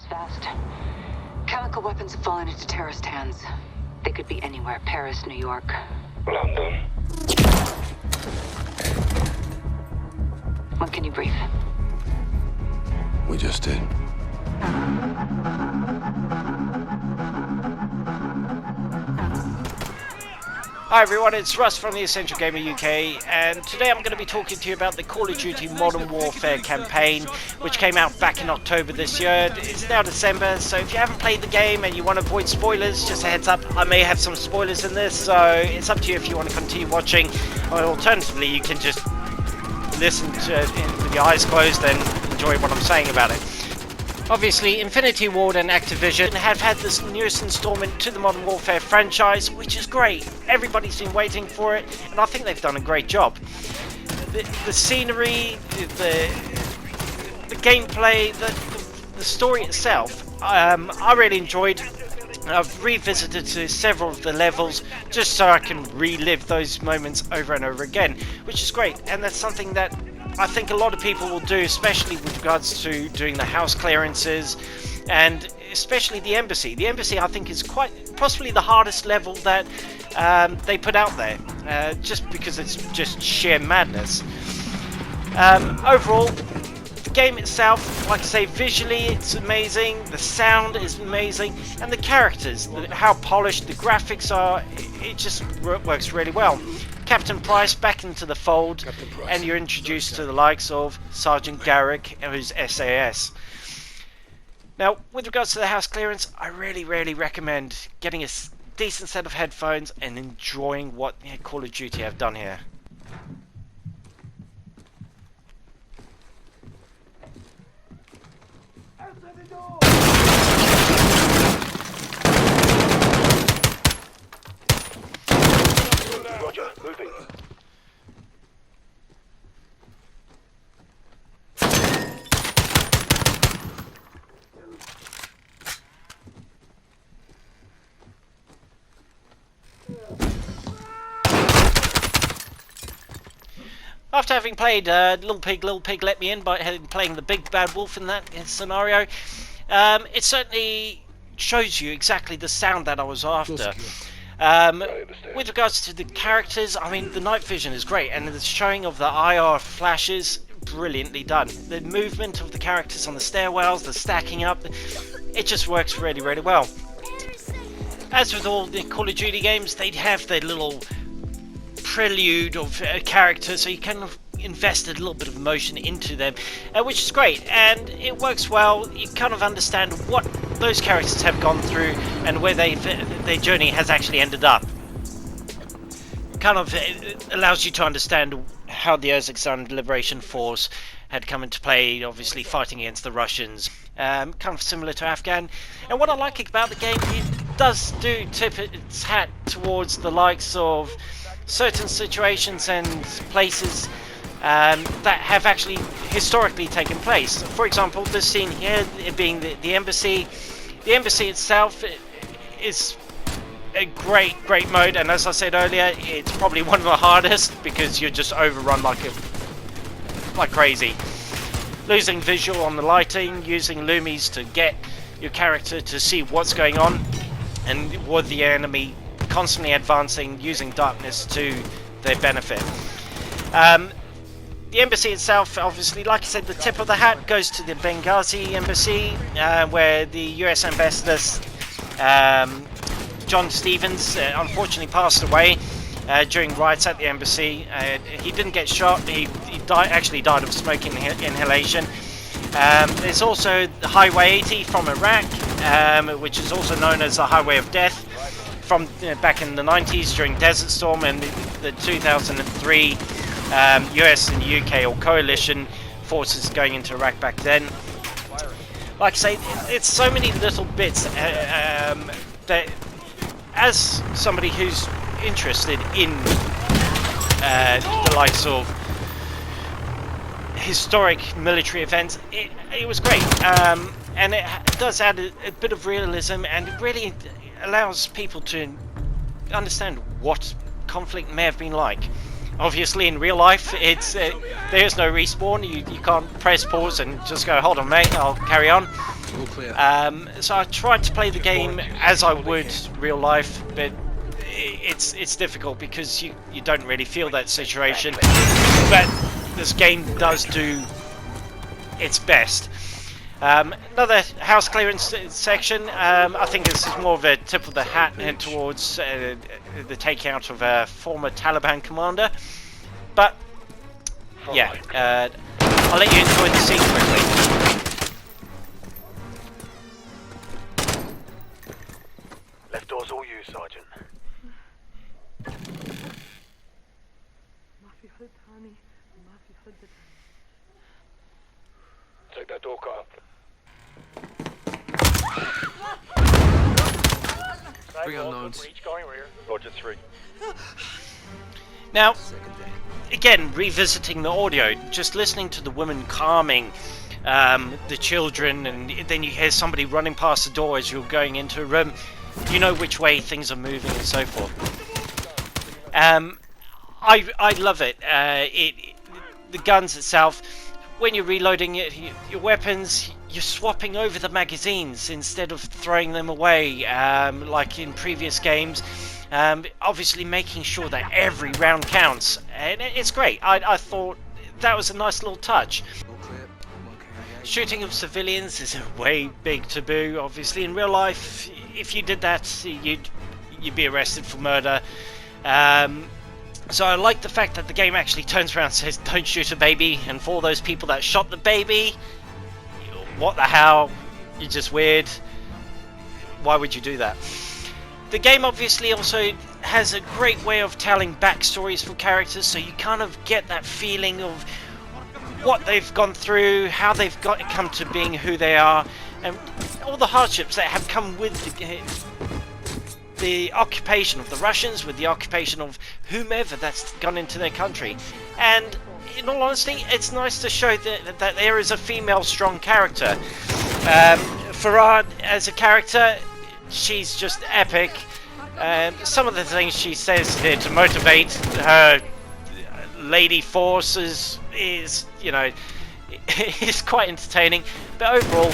moves fast. Chemical weapons have fallen into terrorist hands. They could be anywhere. Paris, New York. London. When can you brief? We just did. Hi everyone, it's Russ from the Essential Gamer UK, and today I'm going to be talking to you about the Call of Duty Modern Warfare campaign, which came out back in October this year. It's now December, so if you haven't played the game and you want to avoid spoilers, just a heads up, I may have some spoilers in this, so it's up to you if you want to continue watching, or alternatively you can just listen to it with your eyes closed and enjoy what I'm saying about it. Obviously, Infinity Ward and Activision have had this newest installment to the Modern Warfare franchise, which is great. Everybody's been waiting for it, and I think they've done a great job. The scenery, the gameplay, the story itself, I really enjoyed. I've revisited to several of the levels just so I can relive those moments over and over again, which is great, and that's something that I think a lot of people will do, especially with regards to doing the house clearances and especially the embassy. The embassy, I think, is quite possibly the hardest level that they put out there, just because it's just sheer madness. Overall, the game itself, like I say, visually it's amazing, the sound is amazing, and the characters, how polished the graphics are, it just works really well. Captain Price back into the fold, and you're introduced to the likes of Sergeant Garrick, who's SAS. Now, with regards to the house clearance, I really recommend getting a decent set of headphones and enjoying what Call of Duty have done here. Roger, moving. After having played Little Pig Let Me In by playing the big bad wolf in that scenario, it certainly shows you exactly the sound that I was after. With regards to the characters, I mean, the night vision is great, and the showing of the IR flashes, brilliantly done. The movement of the characters on the stairwells, the stacking up, it just works really well. As with all the Call of Duty games, they have their little prelude of a character, so you can invest a little bit of emotion into them, which is great, and it works well. You kind of understand what those characters have gone through and where their journey has actually ended up. Kind of it allows you to understand how the Uzbekistan Liberation Force had come into play, obviously fighting against the Russians, kind of similar to Afghan. And what I like about the game, it does do tip its hat towards the likes of certain situations and places that have actually historically taken place. For example, this scene here being the embassy. The embassy itself is a great mode, and as I said earlier, it's probably one of the hardest because you're just overrun like crazy. Losing visual on the lighting, using loomies to get your character to see what's going on, and with the enemy constantly advancing, using darkness to their benefit. The embassy itself, obviously, like I said, the tip of the hat goes to the Benghazi embassy, where the US ambassador, John Stevens, unfortunately passed away during riots at the embassy. He didn't get shot, he actually died of smoke inhalation. There's also the Highway 80 from Iraq, which is also known as the Highway of Death, from back in the 90s during Desert Storm and the 2003 US and UK or coalition forces going into Iraq back then. Like I say, it's so many little bits that, as somebody who's interested in the likes of historic military events, it was great, and it does add a bit of realism, and it really allows people to understand what conflict may have been like. Obviously, in real life, it's there's no respawn. You can't press pause and just go, hold on, mate, I'll carry on. All clear. So I tried to play the game as I would real life, but it's difficult because you don't really feel that situation. But this game does do its best. Another house clearance section. I think this is more of a tip of the hat towards the takeout of a former Taliban commander. But yeah, I'll let you enjoy the scene quickly. Left door's all you, Sergeant. Take that door cut up. Three unknowns. Each going rear. Roger 3. Now, again, revisiting the audio, just listening to the woman calming the children, and then you hear somebody running past the door as you're going into a room, you know which way things are moving and so forth. I love it. The guns itself, when you're reloading your weapons, you're swapping over the magazines instead of throwing them away like in previous games. Obviously making sure that every round counts, and it's great. I thought that was a nice little touch. Shooting of civilians is a way big taboo. Obviously, in real life, if you did that, you'd be arrested for murder. So I like the fact that the game actually turns around and says, "Don't shoot a baby." And for all those people that shot the baby, what the hell? You're just weird. Why would you do that? The game obviously also has a great way of telling backstories for characters, so you kind of get that feeling of what they've gone through, how they've come to being who they are, and all the hardships that have come with the occupation of the Russians, with the occupation of whomever that's gone into their country. And in all honesty, it's nice to show that there is a female strong character. Farad as a character, she's just epic. Some of the things she says here to motivate her lady forces is, you know, is quite entertaining. But overall,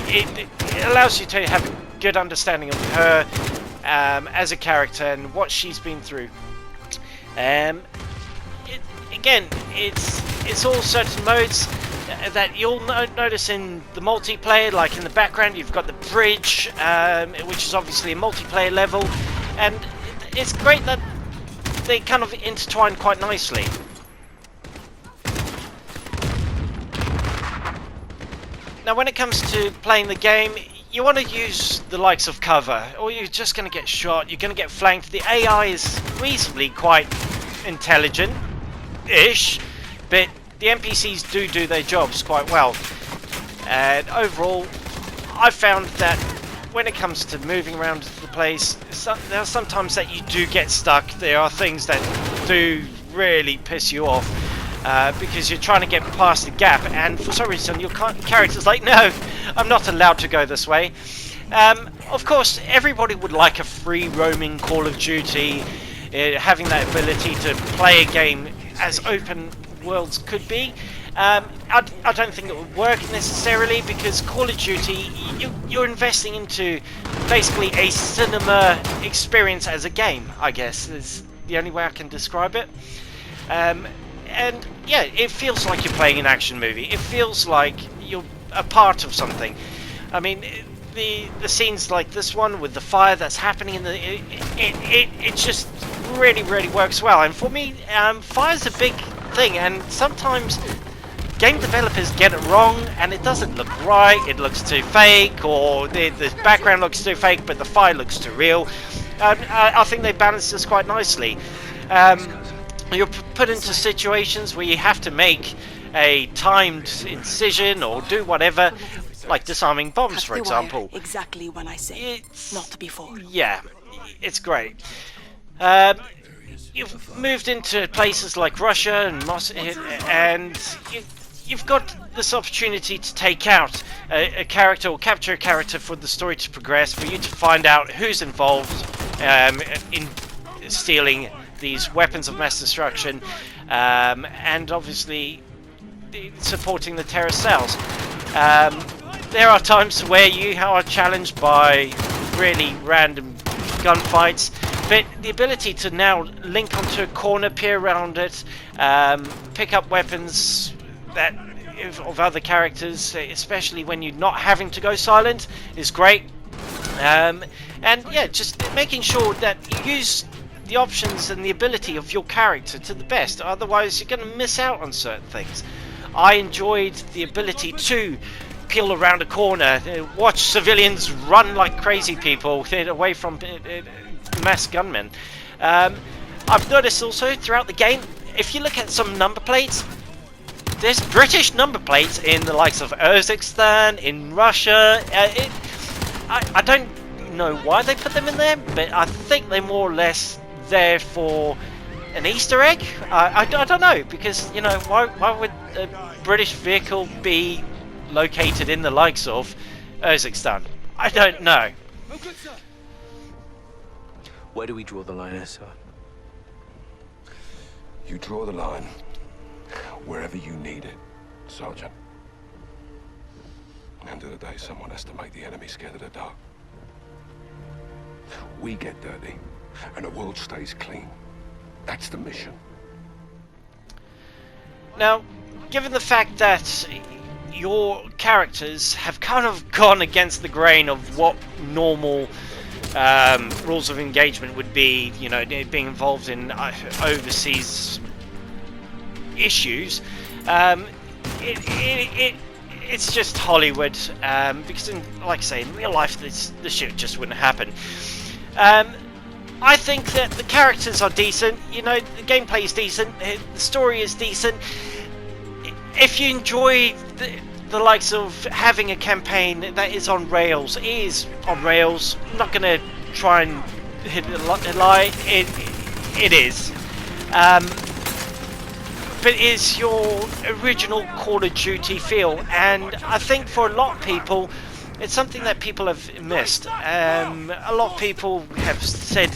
it allows you to have a good understanding of her as a character and what she's been through. Again, it's all certain modes that you'll notice in the multiplayer. Like in the background, you've got the bridge, which is obviously a multiplayer level, and it's great that they kind of intertwine quite nicely. Now, when it comes to playing the game, you want to use the likes of cover, or you're just going to get shot, you're going to get flanked. The AI is reasonably quite intelligent-ish, but the NPCs do their jobs quite well. And overall, I found that when it comes to moving around the place, there are sometimes that you do get stuck. There are things that do really piss you off. Because you're trying to get past the gap, and for some reason your character's like, no, I'm not allowed to go this way. Of course, everybody would like a free roaming Call of Duty, having that ability to play a game as open worlds could be. I don't think it would work necessarily, because Call of Duty, you're investing into basically a cinema experience as a game, I guess, is the only way I can describe it. And yeah, it feels like you're playing an action movie. It feels like you're a part of something. I mean, the scenes like this one with the fire that's happening in it just really works well. And for me, fire's a big thing, and sometimes game developers get it wrong, and it doesn't look right. It looks too fake, or the background looks too fake, but the fire looks too real. I think they balance this quite nicely. You're put into situations where you have to make a timed incision or do whatever, like disarming bombs, for example. Exactly when I say not before. Yeah, it's great. You've moved into places like Russia and and you've got this opportunity to take out a character or capture a character for the story to progress, for you to find out who's involved in stealing these weapons of mass destruction, and obviously supporting the terrorist cells. There are times where you are challenged by really random gunfights, but the ability to now link onto a corner, peer around it, pick up weapons that of other characters, especially when you're not having to go silent, is great. And yeah, just making sure that you use the options and the ability of your character to the best, otherwise you're going to miss out on certain things. I enjoyed the ability to peel around a corner, watch civilians run like crazy people away from mass gunmen. I've noticed also throughout the game, if you look at some number plates, there's British number plates in the likes of Uzbekistan, in Russia. I don't know why they put them in there, but I think they're more or less there for an Easter egg. I don't know, because, you know, why would a British vehicle be located in the likes of Uzbekistan? I don't know. Where do we draw the line, sir? You draw the line wherever you need it, Sergeant. End of the day, someone has to make the enemy scared of the dark. We get dirty, and the world stays clean. That's the mission. Now, given the fact that your characters have kind of gone against the grain of what normal rules of engagement would be, you know, being involved in overseas issues, it's just Hollywood, because like I say, in real life this shit just wouldn't happen. I think that the characters are decent, you know, the gameplay is decent, the story is decent. If you enjoy the likes of having a campaign that is on rails, it is on rails. I'm not going to try and hit a lie, it is. But it's your original Call of Duty feel, and I think for a lot of people it's something that people have missed. A lot of people have said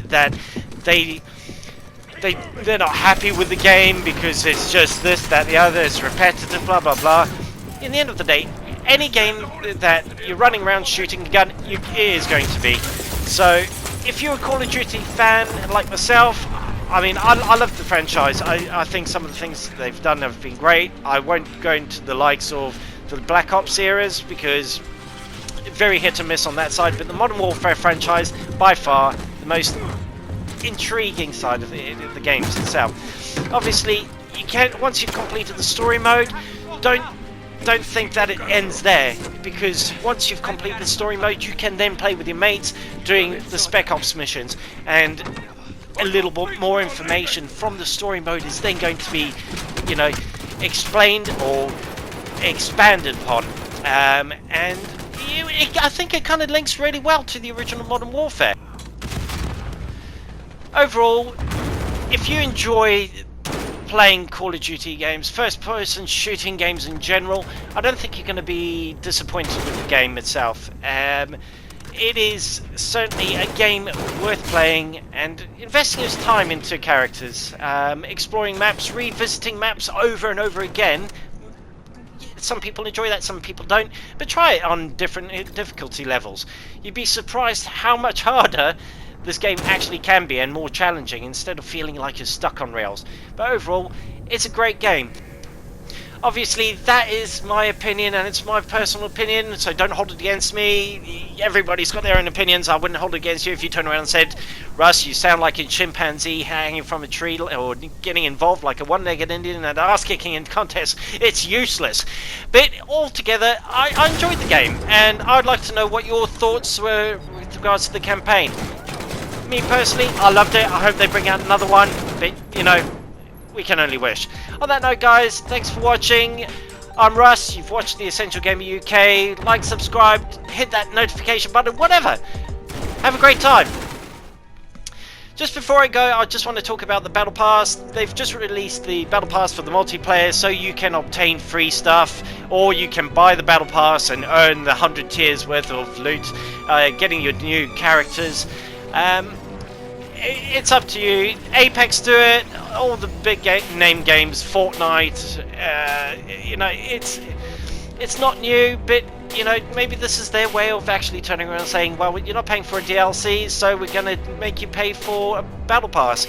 that they're not happy with the game because it's just this, that, the other, it's repetitive, blah blah blah. In the end of the day, any game that you're running around shooting a gun, it is going to be. So if you're a Call of Duty fan like myself, I mean, I love the franchise. I think some of the things that they've done have been great. I won't go into the likes of the Black Ops eras because very hit and miss on that side, but the Modern Warfare franchise, by far, the most intriguing side of the games itself. Obviously, you can't, once you've completed the story mode, don't think that it ends there, because once you've completed the story mode, you can then play with your mates doing the Spec Ops missions, and a little bit more information from the story mode is then going to be, you know, explained or expanded upon, and I think it kind of links really well to the original Modern Warfare. Overall, if you enjoy playing Call of Duty games, first-person shooting games in general, I don't think you're going to be disappointed with the game itself. It is certainly a game worth playing and investing his time into characters, exploring maps, revisiting maps over and over again. Some people enjoy that, some people don't, but try it on different difficulty levels. You'd be surprised how much harder this game actually can be and more challenging, instead of feeling like you're stuck on rails. But overall, it's a great game. Obviously, that is my opinion, and it's my personal opinion, so don't hold it against me. Everybody's got their own opinions. I wouldn't hold it against you if you turned around and said, Russ, you sound like a chimpanzee hanging from a tree, or getting involved like a one-legged Indian in an ass-kicking in contest. It's useless. But altogether, I enjoyed the game, and I'd like to know what your thoughts were with regards to the campaign. Me personally, I loved it. I hope they bring out another one, but, you know, we can only wish. On that note, guys, thanks for watching. I'm Russ. You've watched the Essential Gamer UK. Like, subscribe, hit that notification button, whatever. Have a great time. Just before I go, I just want to talk about the Battle Pass. They've just released the Battle Pass for the multiplayer, so you can obtain free stuff, or you can buy the Battle Pass and earn the 100 tiers worth of loot, getting your new characters. it's up to you. Apex do it. All the big name games, Fortnite. You know, it's not new, but you know, maybe this is their way of actually turning around and saying, well, you're not paying for a DLC, so we're going to make you pay for a battle pass.